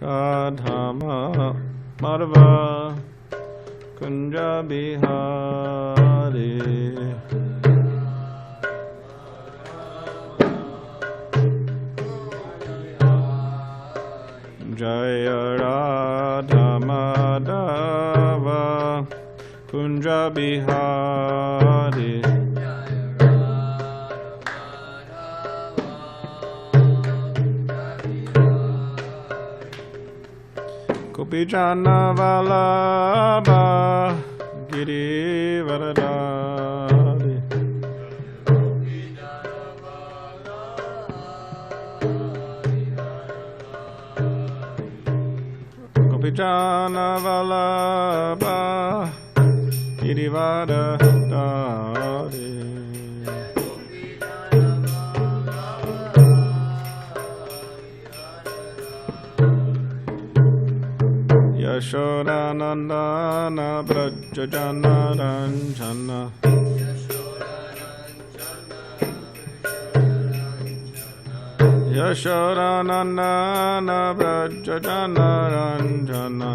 Radhama Madhava Kunja Bihari Jaya Radha Madhava Kunja Bihari Gopijana Vallabha Giri Varadari Gopijana Vallabha Giri Varadari Yashodanandana Brajajana Ranjana Yashodanandana Brajajana Ranjana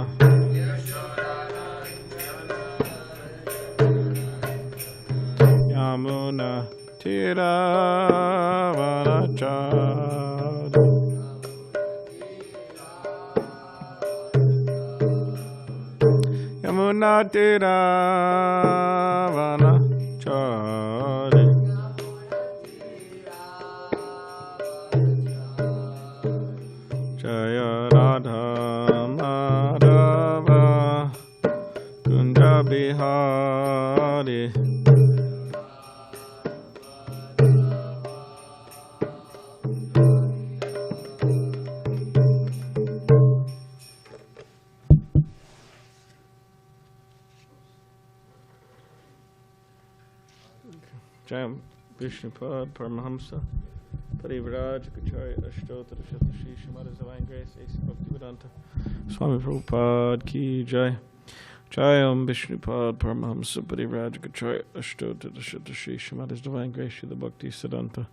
Yamuna Tiravanachari Yamuna Tiravanachari Jaya Radha Madhava Kunja Bihari Jam Vishnupad Paramahamsa Parivraj Kacharya Ashtotara Shatashi Srimad Divine Grace A.C. Bhakti Swami Prabhupada Ki Jai Jai Om Vishnupad Paramahamsa Parivraj Kacharya Ashtotara Shatashi Srimad Divine Grace Srila Bhakti Siddhanta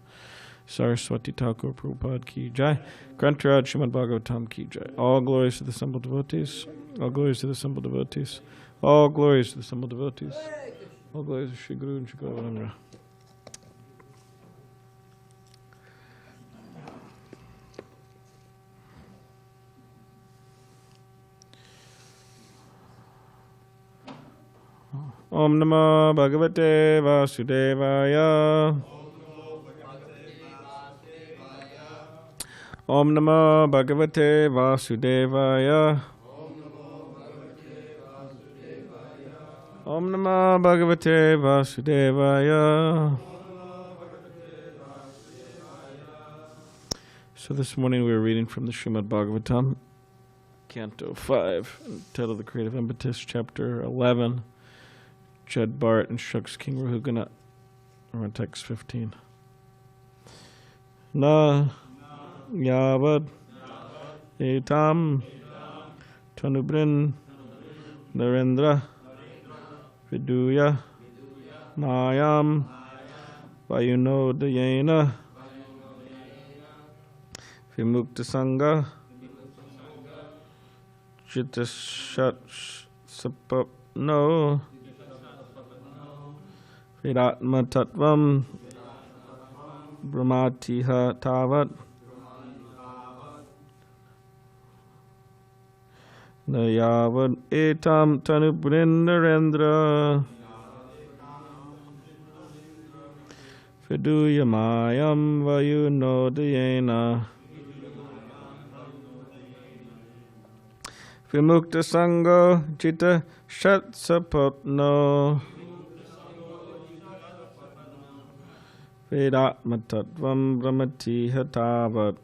Saraswati Thakur Prabhupada Ki Jai Grantaraj Srimad Bhagavatam Ki Jai. All glories to the assembled devotees. All glories to the assembled devotees. All glories to the assembled devotees. All glories to Shri Guru and Shri Govardhana. Om Namo Bhagavate Vasudevaya. Om Namo Bhagavate Vasudevaya. Om Namo Bhagavate Vasudevaya. So this morning we were reading from the Srimad Bhagavatam, Canto 5, entitled The Creative Impetus, Chapter 11. Jed Bharat instructs King Rahugana, or on text 15. Na yavad etam tanubrin narendra viduya mayam vayunodayena vimukta sangha chitashat sapapno Viratma Tattvam Brahmatiha Tavat Nayavad Etam Tanubrindarendra Viduyamayam Vayunodayena Vimukta Sangha Jita Shatsapapno Vedatma Tattvam Brahmatiha Tavat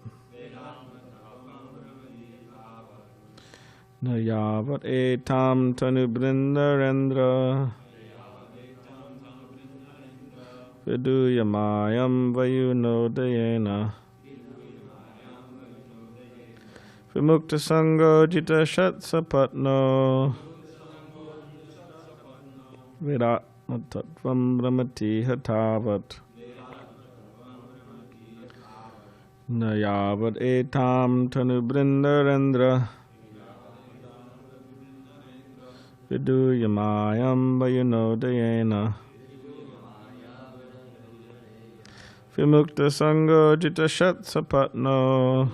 Nayavat Etam Tanubrindarendra Viduyamayam Vayunodayena Vimukta Sangha Jita Shatsapatno Vedatma Tattvam Brahmatiha Tavat Nayavad etam tanubrindarendra Viduyamayam Vayunodayena Vimukta Sango Jita Shatsapatno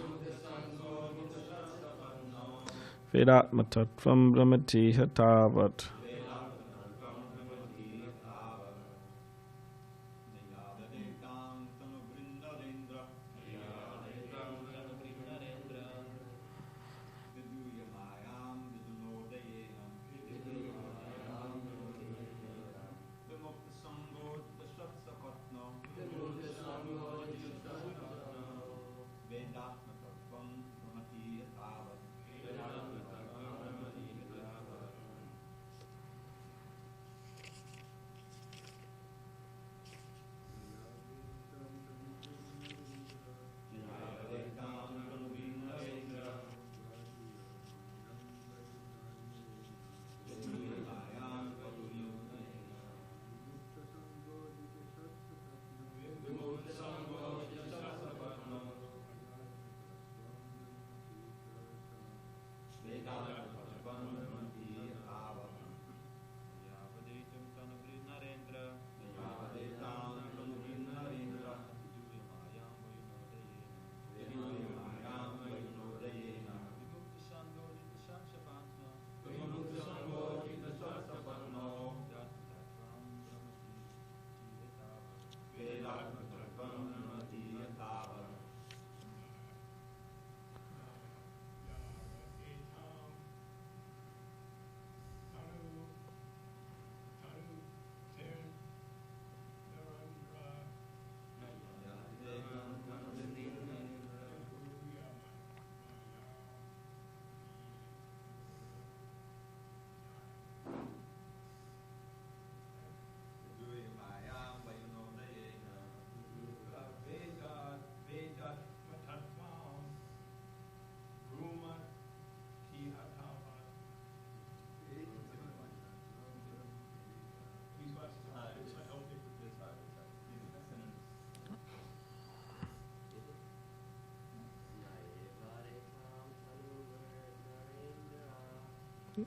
Vedatma Tattvam Brahmati Hatavat.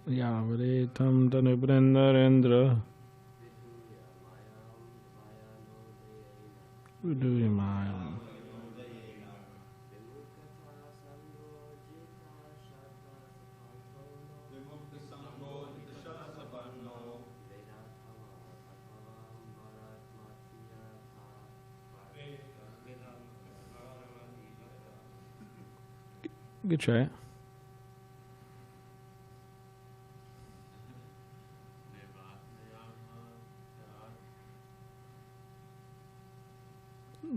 Yavaritam Tanubrindarendra Viduyamayam. Good try.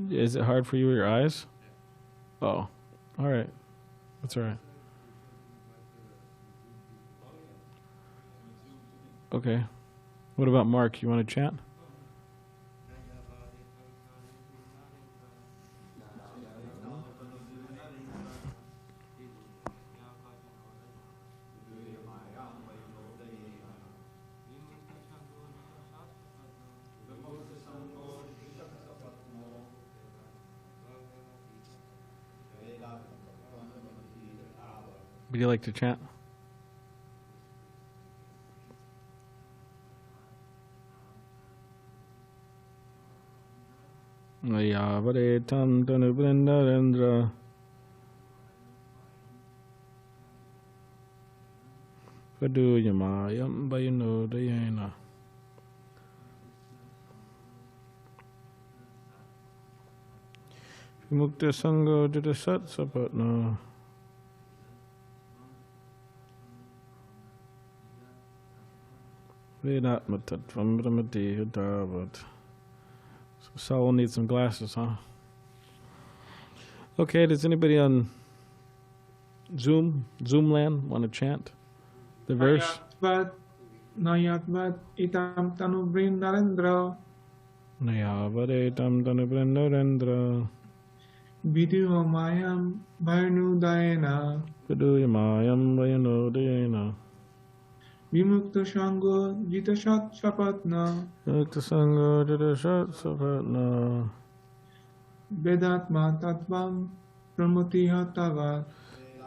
Is it hard for you with your eyes? Oh, all right. That's all right. Okay. What about Mark? You want to chant? Would you like to chant? Yavaritam Tanubrindarendra Viduyamayam Vayunodayena Vimukta Sango Jita Satsapatno Vedatma Tattvam Brahmati Hatavat. So Saul will need some glasses, huh? Okay, does anybody on Zoom land want to chant the verse? Nayatvat itam tanubrindarendra Nayavadetam Tanubrindarendra Viduyamayam Vayunodayena Viduyamayam Vayunodayena Vimukta Shango Jita Shatsapatna Vimukta Sango Jita Shatsapatna Vedatma Tattvam Brahmati Hatavat.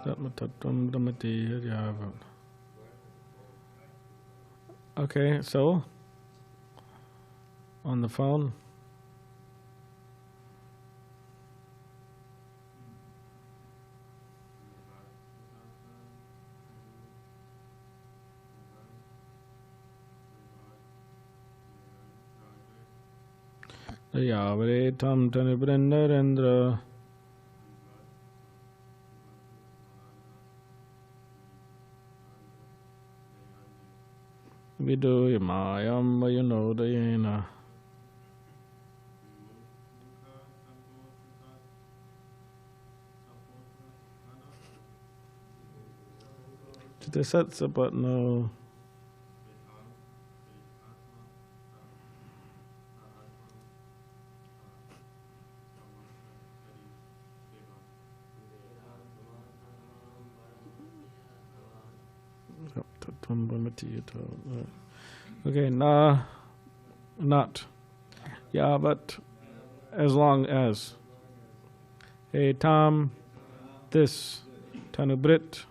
Vedatma Tattvam Brahmati Hatavat. Okay, so on the phone. Yavare tam tanibrindarendra vidu yamayam vayunodayena. Chitasat sapatno okay, not. Yeah, but as long as. Hey, Tom, this. Tanubrit,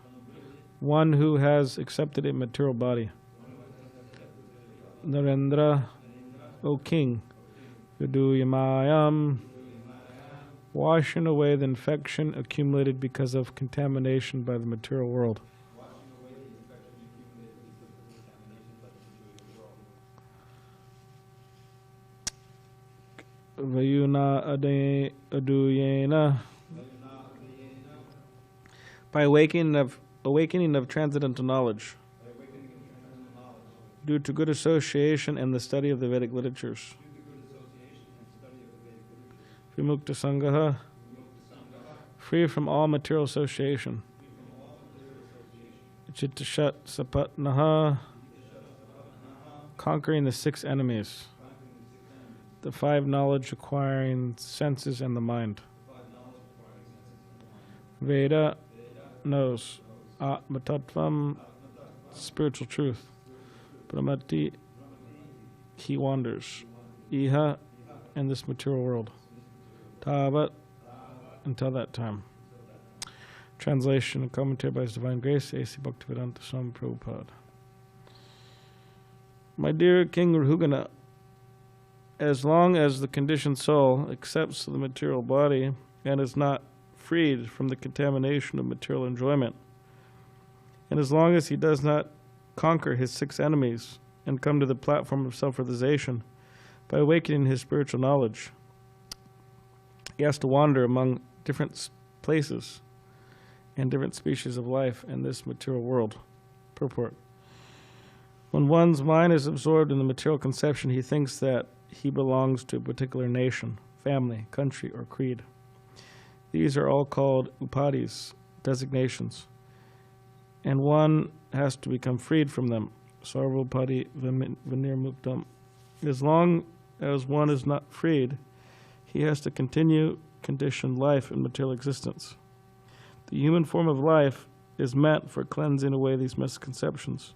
one who has accepted a material body. Narendra, O king. Vidu yamayam, washing away the infection accumulated because of contamination by the material world. Vayuna aduyena, by awakening of transcendental knowledge, due to good association and the study of the Vedic literatures. Vimukta sangaha, free from all material association. Chittashat sapatnaha, conquering the 6 enemies. The 5 knowledge acquiring senses and the mind. Veda knows. Atmatattvam, spiritual truth. Brahmati, he wanders. Iha, in this material world. Tavat, until that time. Translation and commentary by His Divine Grace, A.C. Bhaktivedanta Swami Prabhupada. My dear King Rahugana, as long as the conditioned soul accepts the material body and is not freed from the contamination of material enjoyment, and as long as he does not conquer his 6 enemies and come to the platform of self-realization by awakening his spiritual knowledge, he has to wander among different places and different species of life in this material world. Purport. When one's mind is absorbed in the material conception, he thinks that he belongs to a particular nation, family, country, or creed. These are all called upādhis, designations, and one has to become freed from them. Sarvopādhi-vinirmuktam. As long as one is not freed, he has to continue conditioned life in material existence. The human form of life is meant for cleansing away these misconceptions.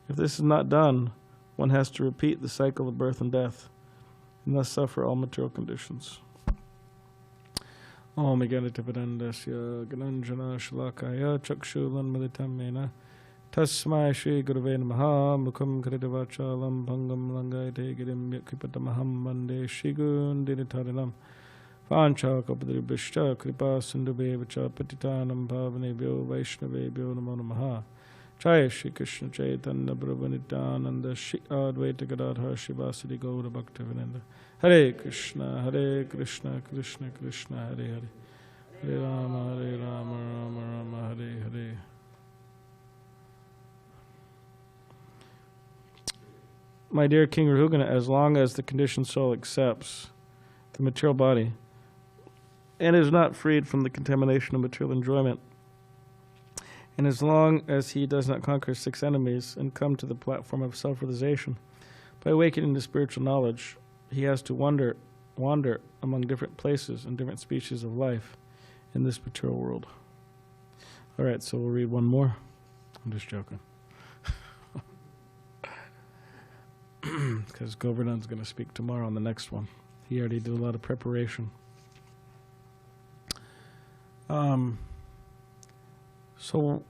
If this is not done, one has to repeat the cycle of birth and death, and thus suffer all material conditions. Om Ganatapadandasya Gananjana Shalakaya Chakshulan Maditamena Tasmai Shri Gurave Namaha Mukham Kritavachalam Bhangam Langaite Girim Yakipatamaham Mande Shigun Dinitarinam Vancha Kapadribishta Kripa Sindube Vacha Patitanam Bhavanebhyo Vaishnavebhyo Namo Namaha. Jai Shri Krishna Chaitanya Prabhu Nityananda Shri Advaita Gadadhar Shivasadi Gaura Bhaktivedanta. Hare Krishna Krishna Krishna Hare Hare Hare Rama Rama Rama Hare Hare. My dear King Rahugana, as long as the conditioned soul accepts the material body and is not freed from the contamination of material enjoyment, and as long as he does not conquer 6 enemies and come to the platform of self-realization, by awakening to spiritual knowledge, he has to wander among different places and different species of life in this material world. All right, so we'll read one more. I'm just joking. Because Govardhan's going to speak tomorrow on the next one. He already did a lot of preparation. So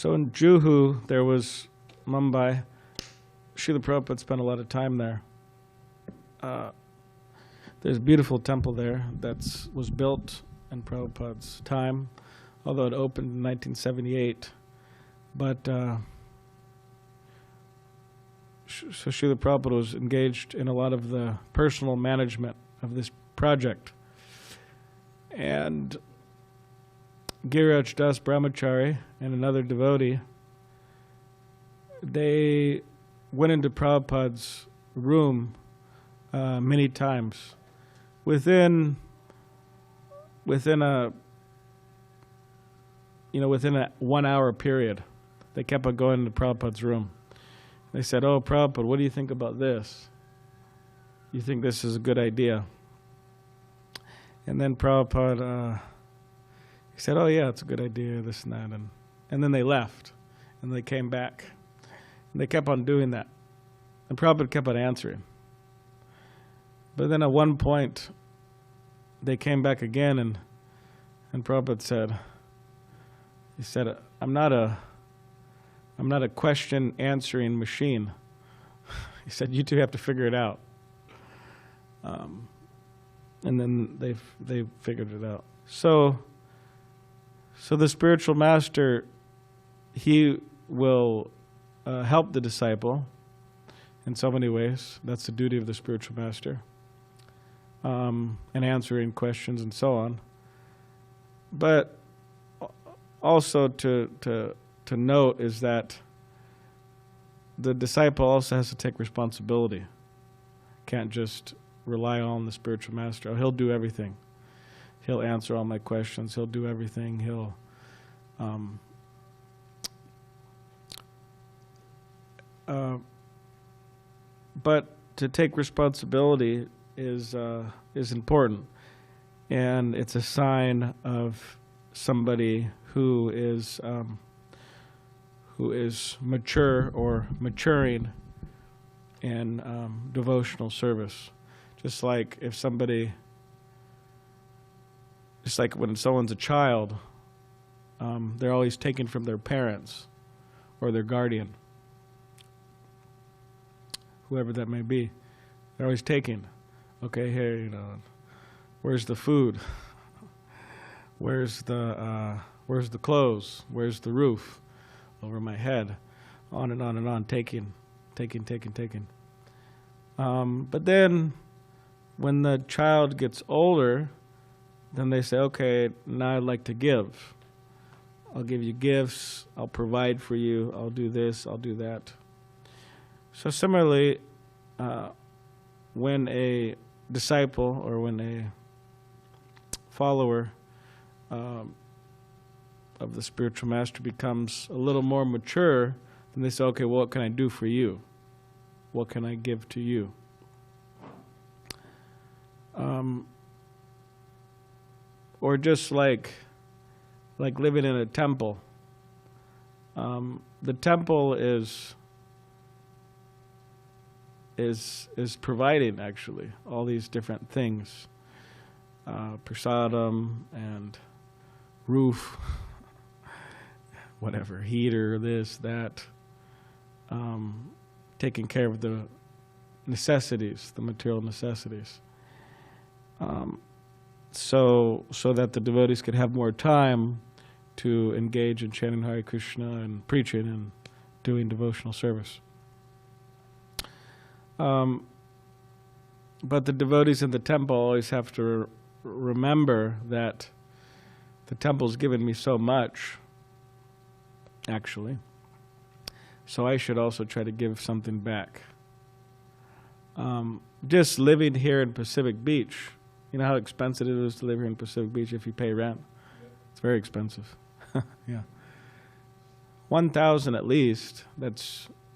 in Juhu, there was Mumbai, Srila Prabhupada spent a lot of time there. There's a beautiful temple there that was built in Prabhupada's time, although it opened in 1978. But so Srila Prabhupada was engaged in a lot of the personal management of this project. And Giriraj Das Brahmachari and another devotee, they went into Prabhupada's room many times. Within a 1 hour period, they kept on going into Prabhupada's room. They said, "Oh, Prabhupada, what do you think about this? You think this is a good idea?" And then Prabhupada, he said, "Oh yeah, it's a good idea, this and that." And then they left, and they came back. And they kept on doing that. And Prabhupada kept on answering. But then at one point, they came back again, and Prabhupada said, I'm not a question answering machine. He said, you two have to figure it out. And then they figured it out. So the spiritual master, he will help the disciple in so many ways. That's the duty of the spiritual master. And answering questions and so on. But also to note is that the disciple also has to take responsibility. Can't just rely on the spiritual master. Oh, he'll do everything. He'll answer all my questions. He'll do everything. He'll but to take responsibility is important, and it's a sign of somebody who is mature or maturing in devotional service. Just like when someone's a child, they're always taken from their parents or their guardian, whoever that may be. They're always taken. Okay, here, where's the food? Where's the clothes? Where's the roof over my head? On and on and on, taking. But then, when the child gets older, then they say, okay, now I'd like to give. I'll give you gifts. I'll provide for you. I'll do this. I'll do that. So similarly, when a disciple or when a follower of the spiritual master becomes a little more mature, then they say, okay, well, what can I do for you? What can I give to you? Or just like living in a temple. The temple is providing actually all these different things, prasadam and roof, whatever, heater, this, that, taking care of the necessities, the material necessities, so that the devotees could have more time to engage in chanting Hare Krishna and preaching and doing devotional service. But the devotees in the temple always have to remember that the temple's given me so much, actually, so I should also try to give something back. Just living here in Pacific Beach, you know how expensive it is to live here in Pacific Beach if you pay rent? It's very expensive. Yeah. 1,000 at least,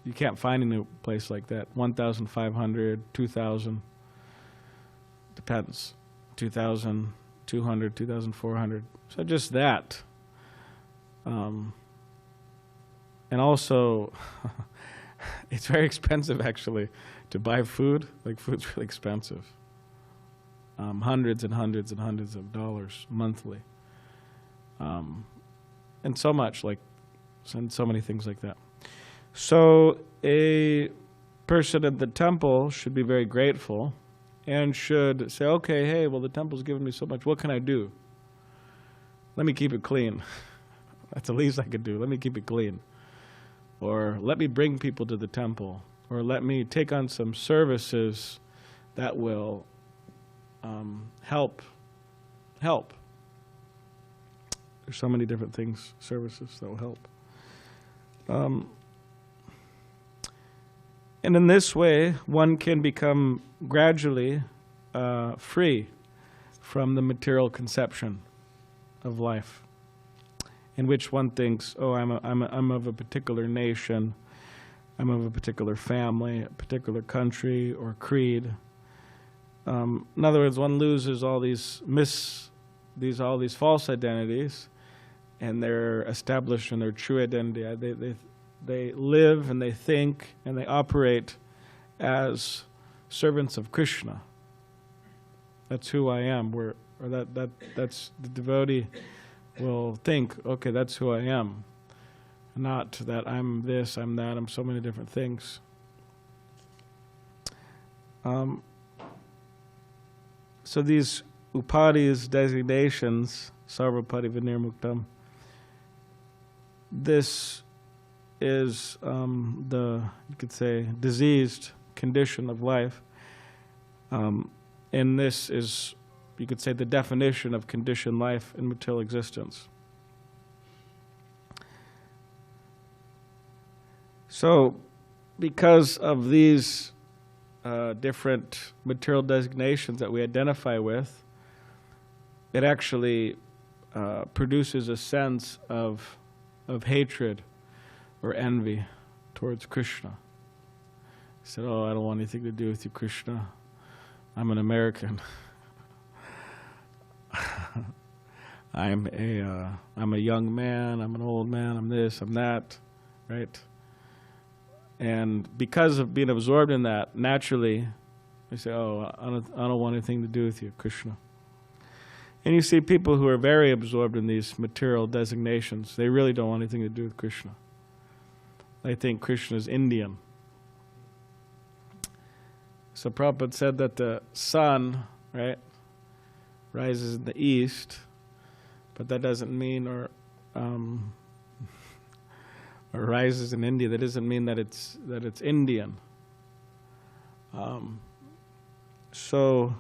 you can't find a new place like that. 1,500, 2,000, depends. 2,200, 2,400. So just that. And also, it's very expensive actually to buy food. Like food's really expensive. Hundreds and hundreds and hundreds of dollars monthly. And so much and so many things like that. So a person at the temple should be very grateful and should say, okay, hey, well, the temple's given me so much. What can I do? Let me keep it clean. That's the least I could do. Let me keep it clean. Or let me bring people to the temple. Or let me take on some services that will help. There's so many different things, services that will help. And in this way, one can become gradually free from the material conception of life, in which one thinks, oh, I'm of a particular nation, I'm of a particular family, a particular country or creed. In other words, one loses all these false identities, and they're established in their true identity. They live and they think and they operate as servants of Krishna. That's who I am. That's the devotee will think, okay, that's who I am. Not that I'm this, I'm that, I'm so many different things. So these upādhis, designations, sarvopādhi-vinirmuktam, this is you could say, diseased condition of life. And this is, you could say, the definition of conditioned life in material existence. So, because of these different material designations that we identify with, it actually produces a sense of hatred or envy towards Krishna. He said, oh, I don't want anything to do with you, Krishna. I'm an American. I'm a young man, I'm an old man, I'm this, I'm that, right? And because of being absorbed in that, naturally, they say, oh, I don't want anything to do with you, Krishna. And you see people who are very absorbed in these material designations, they really don't want anything to do with Krishna. They think Krishna is Indian. So Prabhupada said that the sun, right, rises in the east, but that doesn't mean, or rises in India. That doesn't mean that it's Indian. So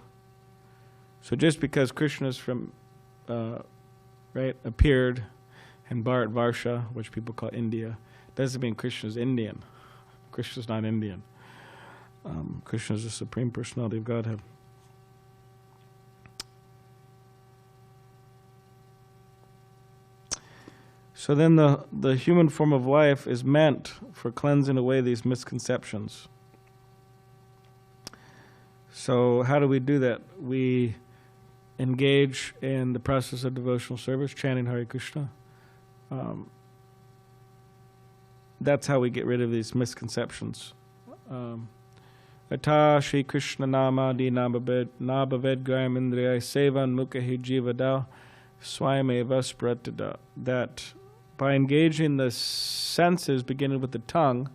just because Krishna is from, appeared in Bharatvarsha, which people call India, doesn't mean Krishna is Indian. Krishna is not Indian. Krishna is the Supreme Personality of Godhead. So then the human form of life is meant for cleansing away these misconceptions. So how do we do that? We engage in the process of devotional service, chanting Hare Krishna. That's how we get rid of these misconceptions. Ata Shri Krishna Nama Di Nabaved Graham Indriya Sevan Mukhahi Jivada Swayameva Spratada. That by engaging the senses, beginning with the tongue,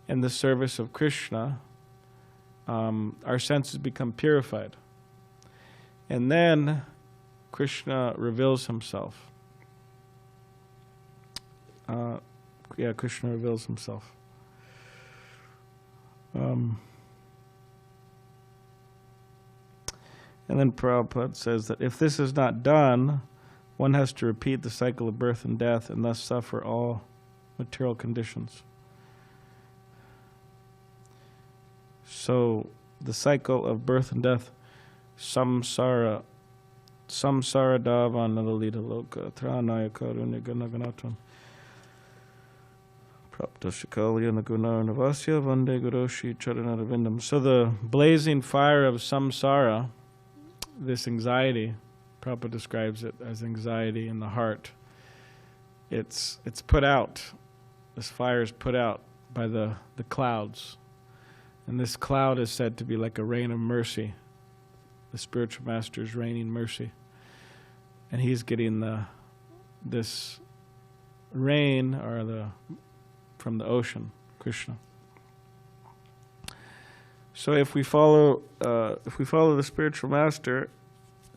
in the service of Krishna, our senses become purified. And then Krishna reveals himself. Krishna reveals himself. And then Prabhupada says that if this is not done, one has to repeat the cycle of birth and death and thus suffer all material conditions. So the cycle of birth and death, samsara dava nalalita loka tranaya karunya ganaganatam prapta shikalya nagunar navasya vande guroshi charanarvindam. So the blazing fire of samsara, this anxiety, Prabhupada describes it as anxiety in the heart. It's put out. This fire is put out by the clouds. And this cloud is said to be like a rain of mercy. The spiritual master is raining mercy. And he's getting this rain from the ocean, Krishna. So if we follow the spiritual master,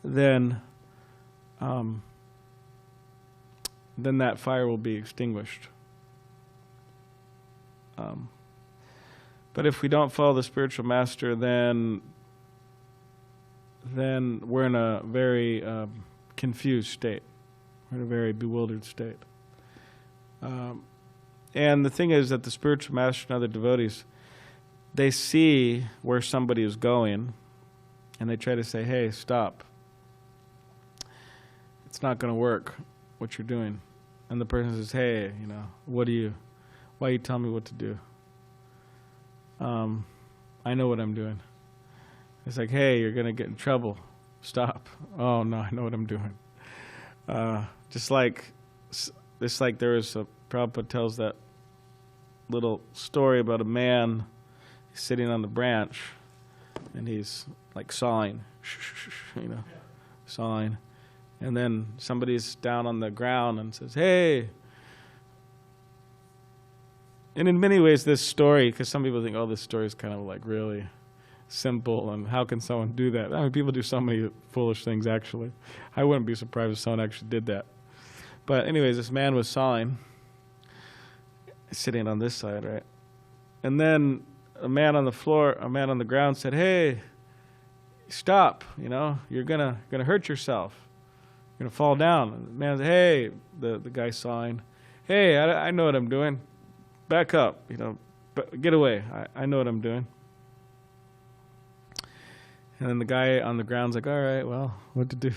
then that fire will be extinguished. But if we don't follow the spiritual master, then we're in a very confused state. We're in a very bewildered state. And the thing is that the spiritual master and other devotees, they see where somebody is going, and they try to say, hey, stop. It's not going to work, what you're doing. And the person says, hey, why are you telling me what to do? I know what I'm doing. It's like, hey, you're going to get in trouble. Stop. Oh, no, I know what I'm doing. Just like there is Prabhupada tells that little story about a man sitting on the branch, and he's like sawing, sawing. And then somebody's down on the ground and says, hey. And in many ways this story, because some people think, oh, this story is kind of like really simple, and how can someone do that? I mean, people do so many foolish things, actually. I wouldn't be surprised if someone actually did that. But anyways, this man was sawing, sitting on this side, right? And then a man on the ground said, hey, stop, you're gonna hurt yourself. You're gonna fall down. And the man said, hey, the guy sawing, hey, I know what I'm doing. Back up, get away. I know what I'm doing. And then the guy on the ground's like, all right, well, what to do?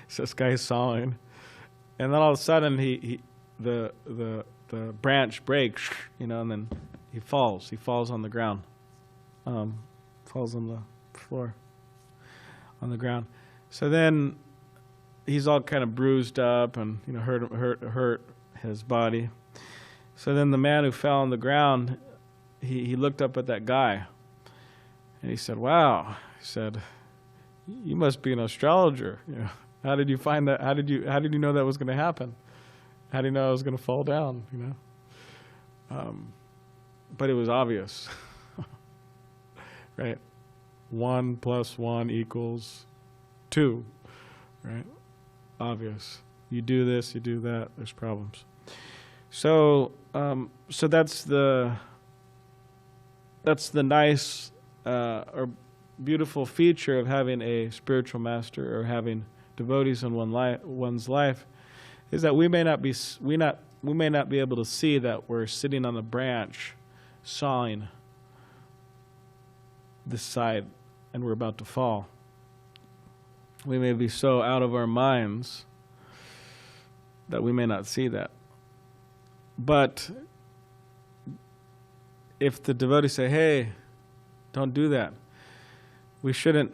So this guy's sawing. And then all of a sudden the branch breaks, and then he falls. He falls on the ground. Falls on the floor. On the ground. So then he's all kind of bruised up and hurt his body. So then the man who fell on the ground, he looked up at that guy, and he said, wow. He said, you must be an astrologer. How did you find that? How did you know that was going to happen? How did you know I was going to fall down? But it was obvious, right? 1 + 1 = 2, right? Obvious. You do this, you do that. There's problems. So that's the nice or beautiful feature of having a spiritual master or having devotees in one's life, is that we may not be able to see that we're sitting on a branch sawing this side and we're about to fall. We may be so out of our minds that we may not see that. But if the devotees say, hey, don't do that, we should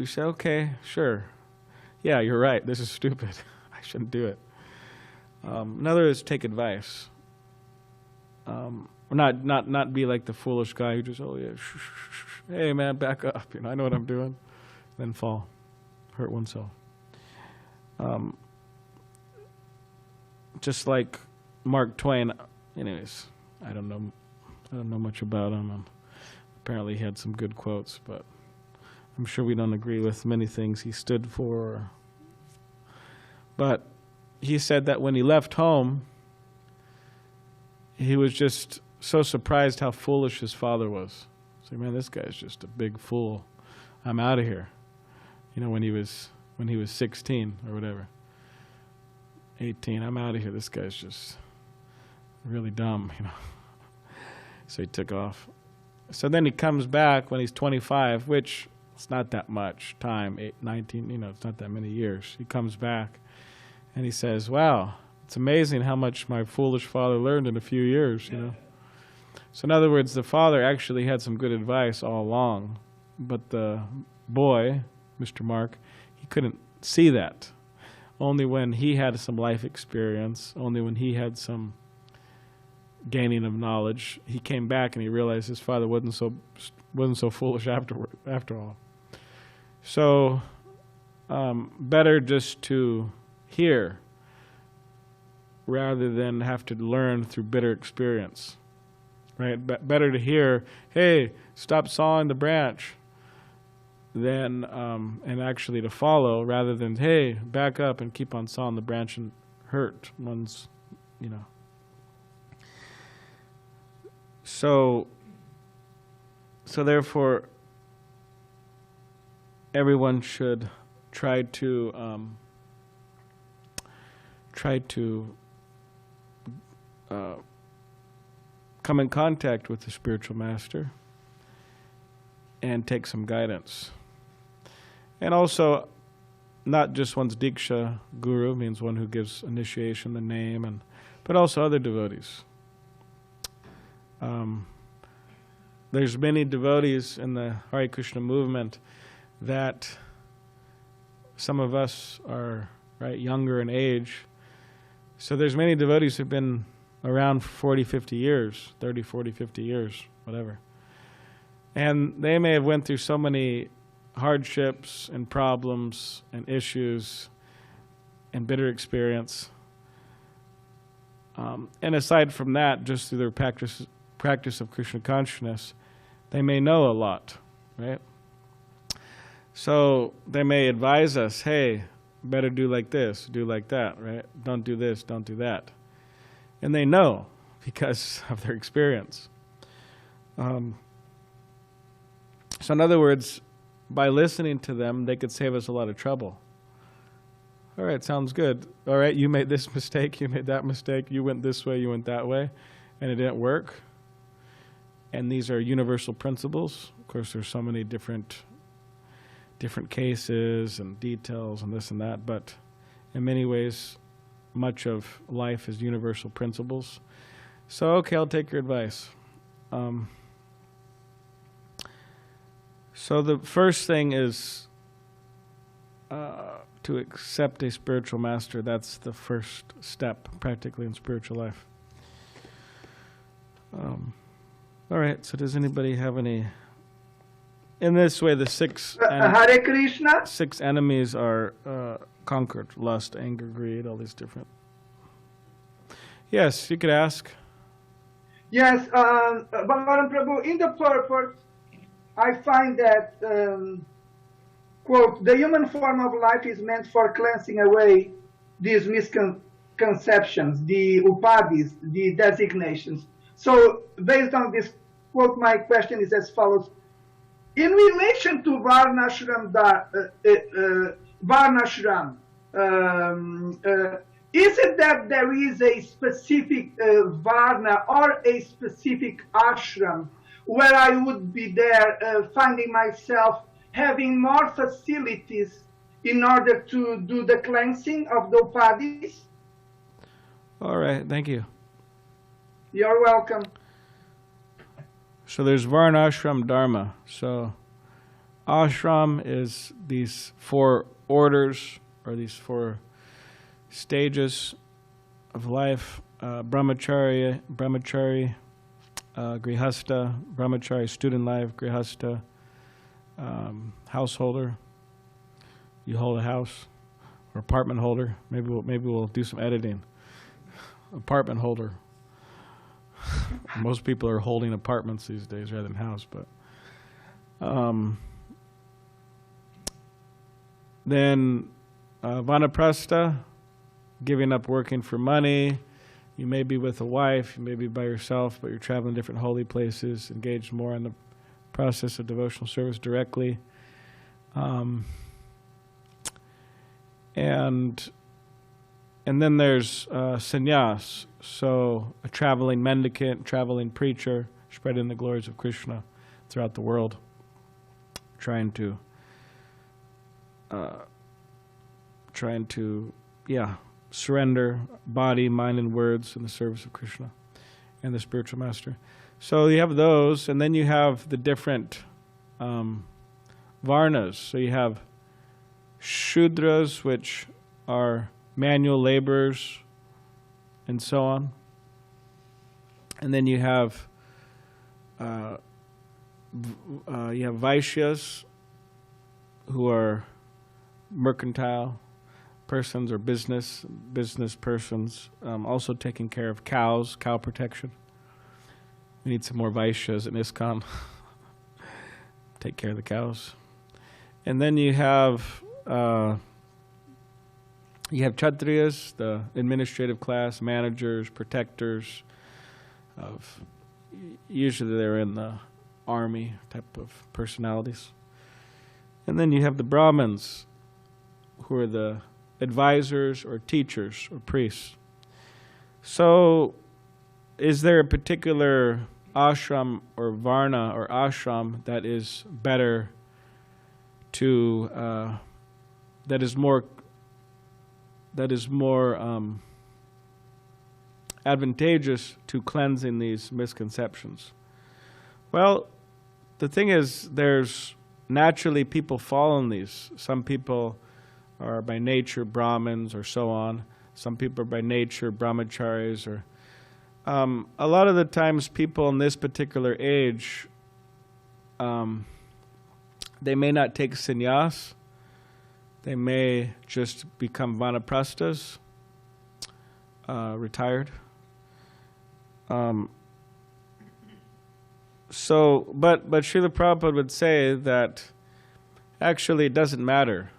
say, okay, sure. Yeah, you're right. This is stupid. I shouldn't do it. In other words, take advice. Not be like the foolish guy who just, oh yeah, hey man, back up. I know what I'm doing. Then fall, hurt oneself. Just like Mark Twain. Anyways, I don't know much about him. Apparently he had some good quotes, but I'm sure we don't agree with many things he stood for. But he said that when he left home, he was just so surprised how foolish his father was. So, man, this guy's just a big fool. I'm out of here. When he was 16 or whatever, 18, I'm out of here. This guy's just really dumb, So he took off. So then he comes back when he's 25, which it's not that much time, 19, it's not that many years. He comes back and he says, wow, it's amazing how much my foolish father learned in a few years, So in other words, the father actually had some good advice all along, but the boy, Mr. Mark, he couldn't see that. Only when he had some life experience, only when he had some gaining of knowledge, he came back and he realized his father wasn't so foolish after all. So better just to hear rather than have to learn through bitter experience. right? Better to hear, hey, stop sawing the branch, than and actually to follow, rather than, hey, back up and keep on sawing the branch and hurt one's, you know. So therefore, everyone should try to come in contact with the spiritual master and take some guidance. And also, not just one's Diksha guru, means one who gives initiation, the name, but also other devotees. There's many devotees in the Hare Krishna movement that some of us are younger in age. So there's many devotees who've been around for 40, 50 years, 30, 40, 50 years, whatever. And they may have went through so many hardships and problems and issues and bitter experience. And aside from that, just through their practice of Krishna consciousness, they may know a lot, right? So they may advise us, hey, better do like this, do like that, right? Don't do this, don't do that. And they know because of their experience. So in other words, by listening to them, they could save us a lot of trouble. All right, sounds good. All right, you made this mistake, you made that mistake, you went this way, you went that way, and it didn't work. And these are universal principles. Of course, there's so many different cases and details and this and that, but in many ways, much of life is universal principles. So, okay, I'll take your advice. So the first thing is to accept a spiritual master. That's the first step, practically, in spiritual life. All right, so does anybody have any... In this way, the Hare Krishna. 6 enemies are conquered: lust, anger, greed, all these different... Yes, you could ask. Yes, Balaram Prabhu, in the purport, I find that, quote, the human form of life is meant for cleansing away these misconceptions, the upādhis, the designations. So, based on this quote, my question is as follows. In relation to Varnashram, is it that there is a specific Varna or a specific ashram where I would be there finding myself having more facilities in order to do the cleansing of the upādhis? All right, thank you. You're welcome. So there's Varnashram Dharma. So ashram is these 4 orders, or these 4 stages of life: brahmachari, grihasta, brahmachari, student life, grihasta, householder. You hold a house, or apartment holder. Maybe we'll do some editing. Apartment holder. Most people are holding apartments these days rather than house, but then vanaprastha, giving up working for money. You may be with a wife, you may be by yourself, but you're traveling different holy places, engaged more in the process of devotional service directly. And then there's sannyas, so a traveling mendicant, traveling preacher, spreading the glories of Krishna throughout the world, trying to surrender body, mind, and words in the service of Krishna and the spiritual master. So you have those, and then you have the different varnas. So you have shudras, which are manual laborers, and so on. And then you have vaishyas, who are mercantile persons or business persons, also taking care of cows, cow protection. We need some more Vaishyas in ISKCON. Take care of the cows. And then you have Kshatriyas, the administrative class, managers, protectors of, usually they're in the army type of personalities. And then you have the Brahmins, who are the advisors or teachers or priests. So is there a particular ashram or varna or ashram that is better to, that is more advantageous to cleansing these misconceptions? Well, the thing is, there's naturally people fall in these. Some people are by nature Brahmins or so on. Some people are by nature brahmacharis, or a lot of the times people in this particular age, they may not take sannyas. They may just become vanaprasthas, retired. But Srila Prabhupada would say that actually it doesn't matter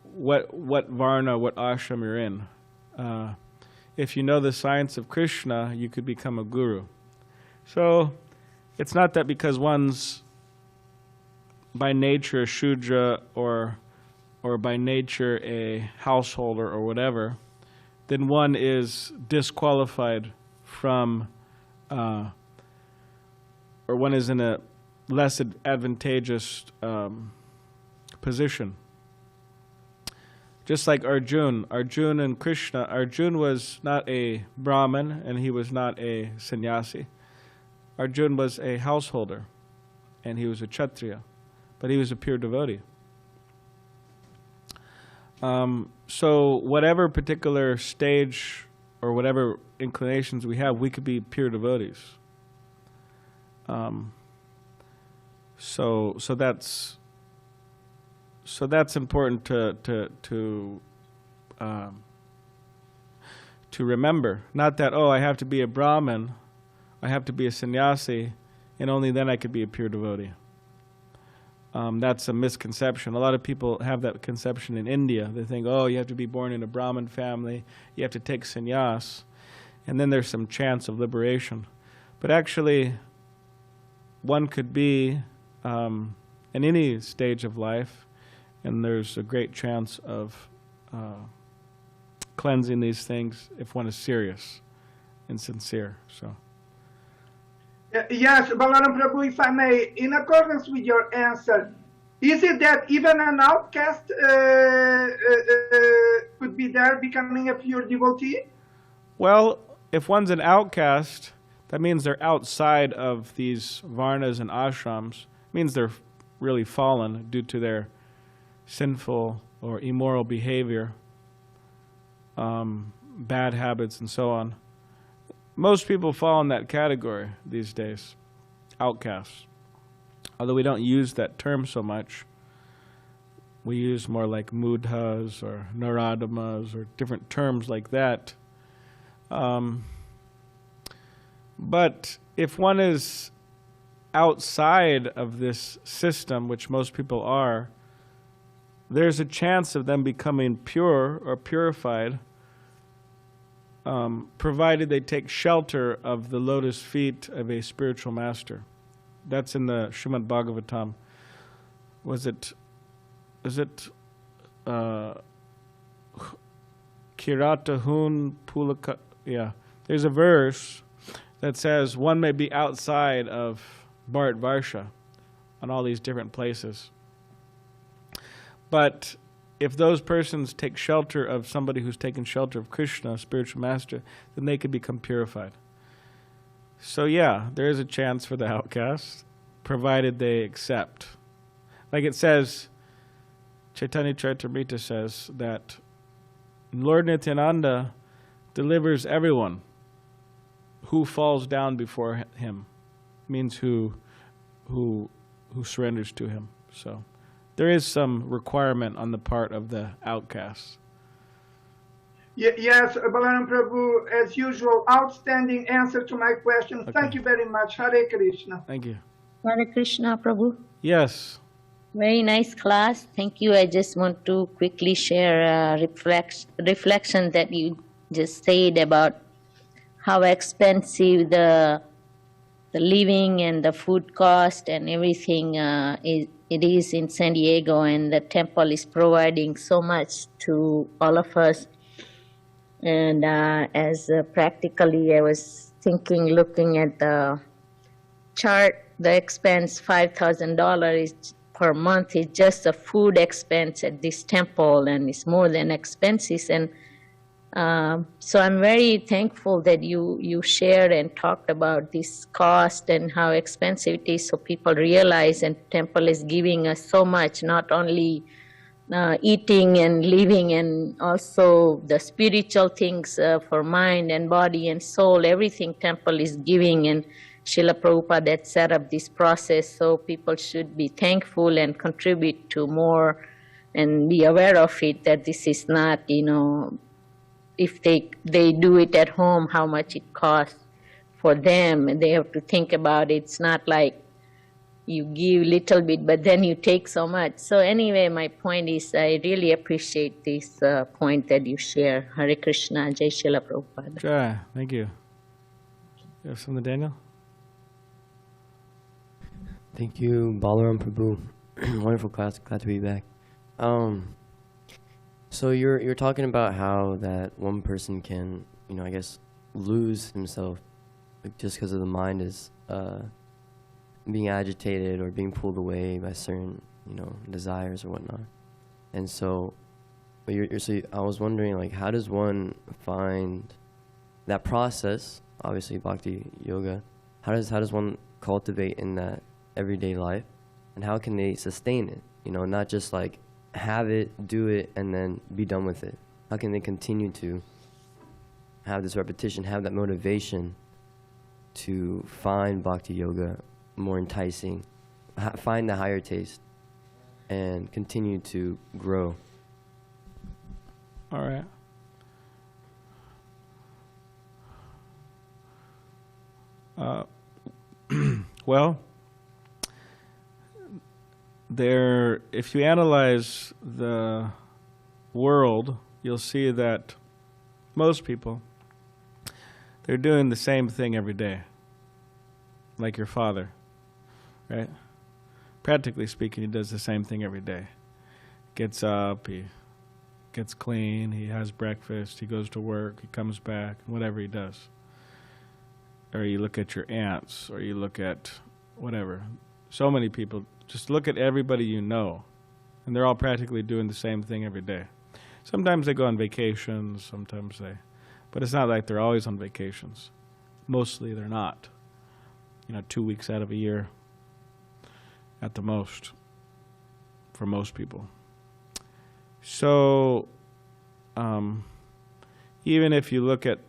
what varna, what ashram you're in. If you know the science of Krishna, you could become a guru. So it's not that because one's by nature a Shudra or by nature a householder or whatever, then one is disqualified from, or one is in a less advantageous position. Just like Arjun and Krishna, Arjun was not a Brahmin and he was not a sannyasi. Arjun was a householder and he was a Kshatriya, but he was a pure devotee. So whatever particular stage or whatever inclinations we have, we could be pure devotees. So that's important to remember. Not that, oh, I have to be a Brahmin, I have to be a sannyasi, and only then I could be a pure devotee. That's a misconception. A lot of people have that conception in India. They think, oh, you have to be born in a Brahmin family, you have to take sannyas, and then there's some chance of liberation. But actually, one could be in any stage of life, and there's a great chance of cleansing these things if one is serious and sincere. So. Yes, Balaram Prabhu, if I may, in accordance with your answer, is it that even an outcast could be there becoming a pure devotee? Well, if one's an outcast, that means they're outside of these varnas and ashrams. It means they're really fallen due to their sinful or immoral behavior, bad habits, and so on. Most people fall in that category these days, outcasts. Although we don't use that term so much, we use more like mudhas or naradamas or different terms like that. But if one is outside of this system, which most people are, there's a chance of them becoming pure or purified, provided they take shelter of the lotus feet of a spiritual master. That's in the Srimad Bhagavatam. Is it Kiratahun Pulaka? Yeah. There's a verse that says one may be outside of Bharat Varsha on all these different places. But if those persons take shelter of somebody who's taken shelter of Krishna, a spiritual master, then they could become purified. So yeah, there is a chance for the outcasts, provided they accept. Like it says, Chaitanya Charitamrita says that Lord Nityananda delivers everyone who falls down before him, means who surrenders to him. So there is some requirement on the part of the outcasts. Yes, Balaram Prabhu, as usual, outstanding answer to my question. Okay. Thank you very much. Hare Krishna. Thank you. Hare Krishna, Prabhu. Yes. Very nice class. Thank you. I just want to quickly share a reflection that you just said about how expensive the living and the food cost and everything it is in San Diego, and the temple is providing so much to all of us. And as practically, I was thinking, looking at the chart, the expense $5,000 per month is just a food expense at this temple, and it's more than expenses. And so I'm very thankful that you shared and talked about this cost and how expensive it is, so people realize, and temple is giving us so much, not only eating and living, and also the spiritual things for mind and body and soul. Everything temple is giving, and Srila Prabhupada had set up this process, so people should be thankful and contribute to more and be aware of it, that this is not, if they do it at home, how much it costs for them, and they have to think about it. It's not like you give little bit, but then you take so much. So anyway, my point is, I really appreciate this point that you share. Hare Krishna, Jai Srila Prabhupada. Jai. Thank you. You have something, Daniel? Thank you, Balaram Prabhu. Wonderful class. Glad to be back. So you're talking about how that one person can, I guess, lose himself just because of the mind is being agitated or being pulled away by certain, desires or whatnot. And so, I was wondering, like, how does one find that process? Obviously, Bhakti Yoga. How does one cultivate in that everyday life, and how can they sustain it? Not just like have it, do it, and then be done with it. How can they continue to have this repetition, have that motivation to find Bhakti Yoga more enticing, find the higher taste, and continue to grow? All right. Well, if you analyze the world, you'll see that most people, they're doing the same thing every day, like your father, right? Practically speaking, he does the same thing every day. Gets up, he gets clean, he has breakfast, he goes to work, he comes back, whatever he does. Or you look at your aunts, or you look at whatever. So many people, just look at everybody you know, and they're all practically doing the same thing every day. Sometimes they go on vacations, but it's not like they're always on vacations. Mostly they're not. 2 weeks out of a year at the most, for most people. So, even if you look at,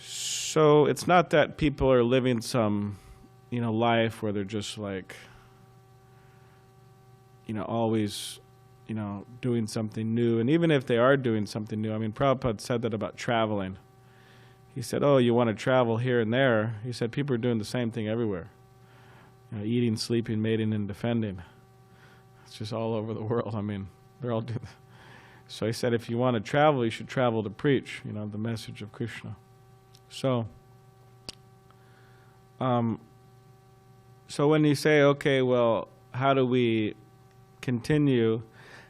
so it's not that people are living some, life where they're just like, always, doing something new. And even if they are doing something new, Prabhupada said that about traveling. He said, oh, you want to travel here and there. He said, people are doing the same thing everywhere. Eating, sleeping, mating, and defending. It's just all over the world. They're all doing. So he said, if you want to travel, you should travel to preach, the message of Krishna. So, so when you say, okay, well, how do we continue?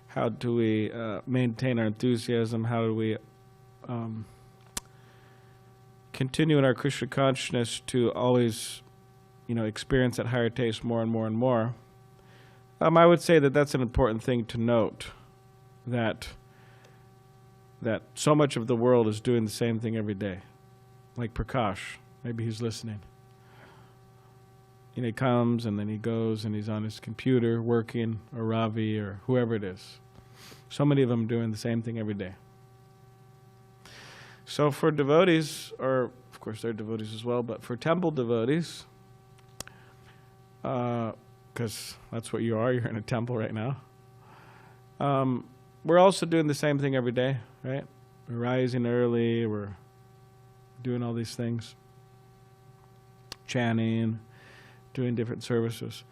How do we maintain our enthusiasm? How do we continue in our Krishna consciousness to always, experience that higher taste more and more and more? I would say that that's an important thing to note, that so much of the world is doing the same thing every day. Like Prakash, maybe he's listening. He comes and then he goes and he's on his computer working, or Ravi, or whoever it is. So many of them doing the same thing every day. So for devotees, or of course they're devotees as well, but for temple devotees, because that's what you are, you're in a temple right now. we're also doing the same thing every day, right? We're rising early, we're doing all these things, chanting, doing different services.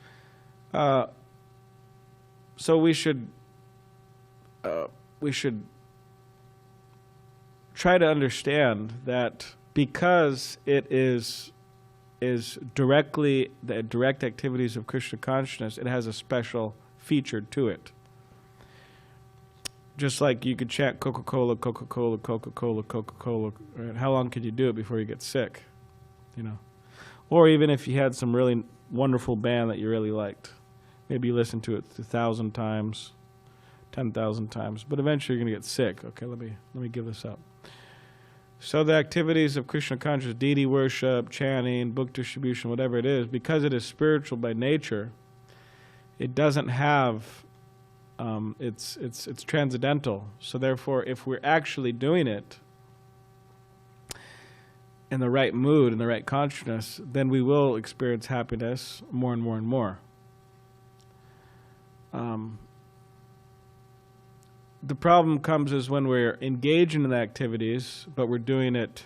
So we should try to understand that because it is directly the direct activities of Krishna consciousness, it has a special feature to it. Just like you could chant Coca-Cola, Coca-Cola, Coca-Cola, Coca-Cola, right? How long could you do it before you get sick? You know, or even if you had some really wonderful band that you really liked, maybe you listened to it 1,000 times, 10,000 times, but eventually you're going to get sick. Okay, let me give this up. So the activities of Krishna conscious, deity worship, chanting, book distribution, whatever it is, because it is spiritual by nature, it doesn't have, it's transcendental. So therefore, if we're actually doing it in the right mood, in the right consciousness, then we will experience happiness more and more and more. The problem comes is when we're engaging in the activities, but we're doing it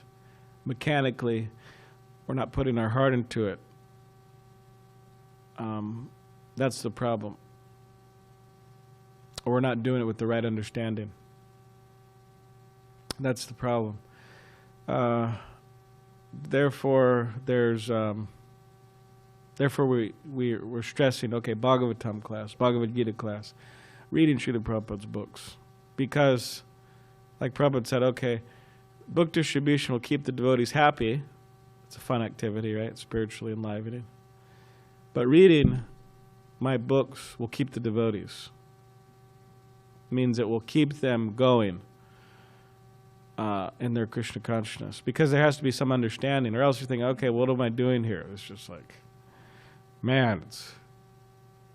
mechanically, we're not putting our heart into it. That's the problem. Or we're not doing it with the right understanding. That's the problem. Therefore, we're stressing, okay, Bhagavatam class, Bhagavad Gita class, reading Srila Prabhupada's books. Because, like Prabhupada said, okay, book distribution will keep the devotees happy. It's a fun activity, right? Spiritually enlivening. But reading my books will keep the devotees. It means it will keep them going in their Krishna consciousness. Because there has to be some understanding, or else you're thinking, okay, what am I doing here? It's just like, man,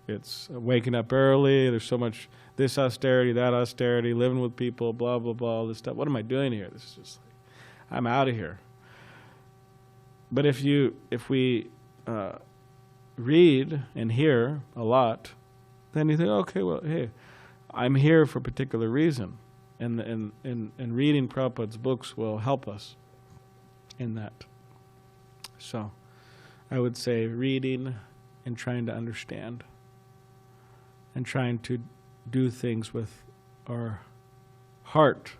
it's waking up early, there's so much this austerity, that austerity, living with people, blah, blah, blah, all this stuff. What am I doing here? This is just like, I'm out of here. But if we read and hear a lot, then you think, okay, well, hey, I'm here for a particular reason. And reading Prabhupada's books will help us in that. So I would say reading and trying to understand and trying to do things with our heart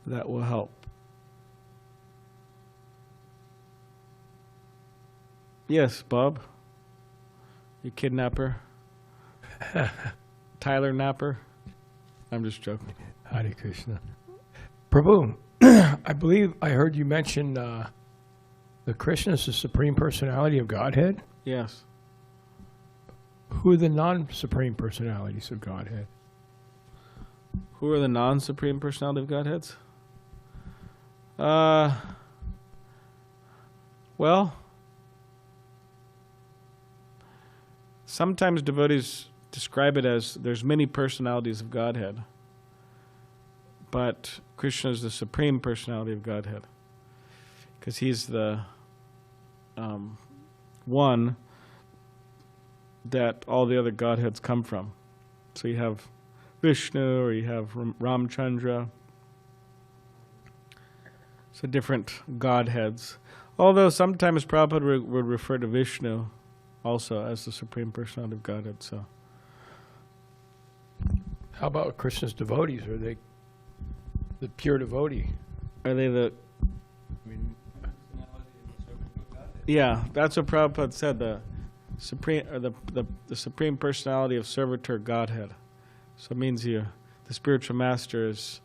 that will help. Yes, Bob? You kidnapper? Tyler Napper? I'm just joking. Hare Krishna. Prabhu, I believe I heard you mention that Krishna is the Supreme Personality of Godhead. Yes. Who are the non-Supreme Personalities of Godhead? Who are the non-Supreme Personality of Godheads? Well, sometimes devotees describe it as there's many personalities of Godhead, but Krishna is the Supreme Personality of Godhead because he's the one that all the other Godheads come from. So you have Vishnu, or you have Ramchandra. So different Godheads. Although sometimes Prabhupada would refer to Vishnu also as the Supreme Personality of Godhead. So, How about Krishna's devotees? Are they the pure devotee? are they the... Yeah, that's what Prabhupada said. The supreme, or the Supreme Personality of Servitor Godhead. So it means the spiritual master is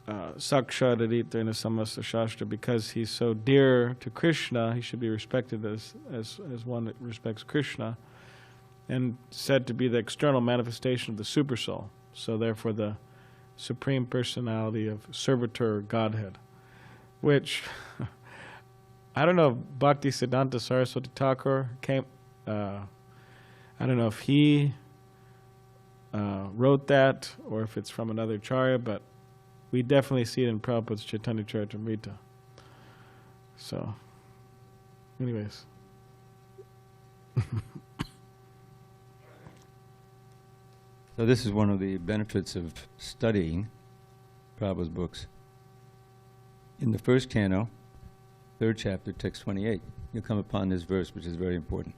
Sakshat Aditya Samasta Shastra, because he's so dear to Krishna, he should be respected as one that respects Krishna, and said to be the external manifestation of the Supersoul. So therefore the Supreme Personality of Servitor Godhead, which I don't know if Bhakti Siddhanta Saraswati Thakur came, I don't know if he wrote that or if it's from another charya, but we definitely see it in Prabhupada's Chaitanya Charitamrita. So, anyways. So this is one of the benefits of studying Prabhupada's books. In the first canto, third chapter, text 28, you'll come upon this verse, which is very important.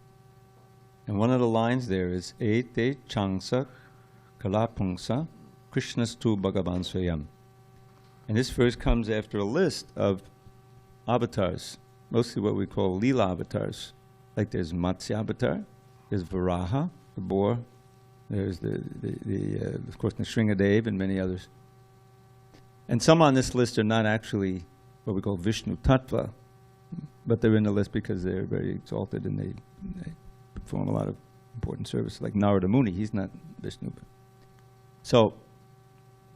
And one of the lines there is, Ete changsa kalapungsa krishnastu bhagavan swayam. And this verse comes after a list of avatars, mostly what we call Leela avatars. Like there's Matsya avatar, there's Varaha, the boar, there's of course, Nrsingadev and many others. And some on this list are not actually what we call Vishnu Tattva, but they're in the list because they're very exalted and they perform a lot of important service. Like Narada Muni, he's not Vishnu. So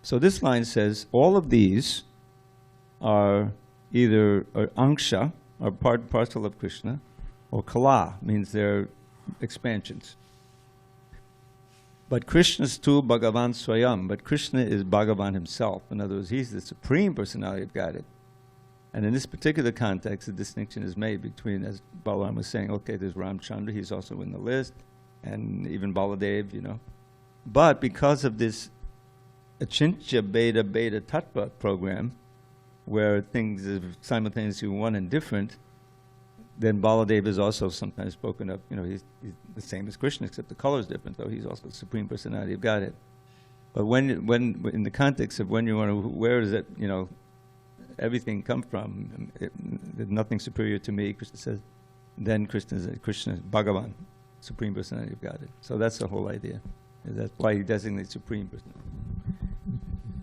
this line says, all of these are either Angsha, or part and parcel of Krishna, or Kala, means they're expansions. But Krishna's tu Bhagavan Swayam, but Krishna is Bhagavan himself. In other words, he's the Supreme Personality of Godhead. And in this particular context, the distinction is made between, as Balaram was saying, okay, there's Ramchandra, he's also in the list, and even Baladev, you know. But because of this Achintya Beta Beta Tattva program, where things are simultaneously one and different, then Baladev is also sometimes spoken of, you know, he's the same as Krishna, except the color is different, though he's also the Supreme Personality of Godhead. But when in the context of when you want to, where does it, you know, everything come from? There's nothing superior to me, Krishna says. Then Krishna is Bhagavan, Supreme Personality of Godhead. So that's the whole idea. That's why he designates Supreme Personality.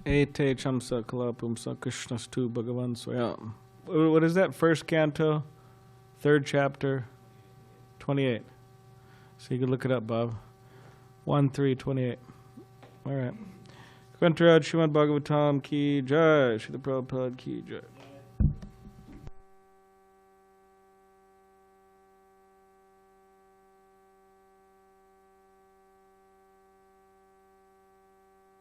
Ete chamsa kalapumsa krishnastu bhagavan swayam. What is that? First canto, third chapter, 28. So you can look it up, Bob. 1-3-28. All right. Kvantaraj Srimad Bhagavatam ki jai. Srila Prabhupada ki jai.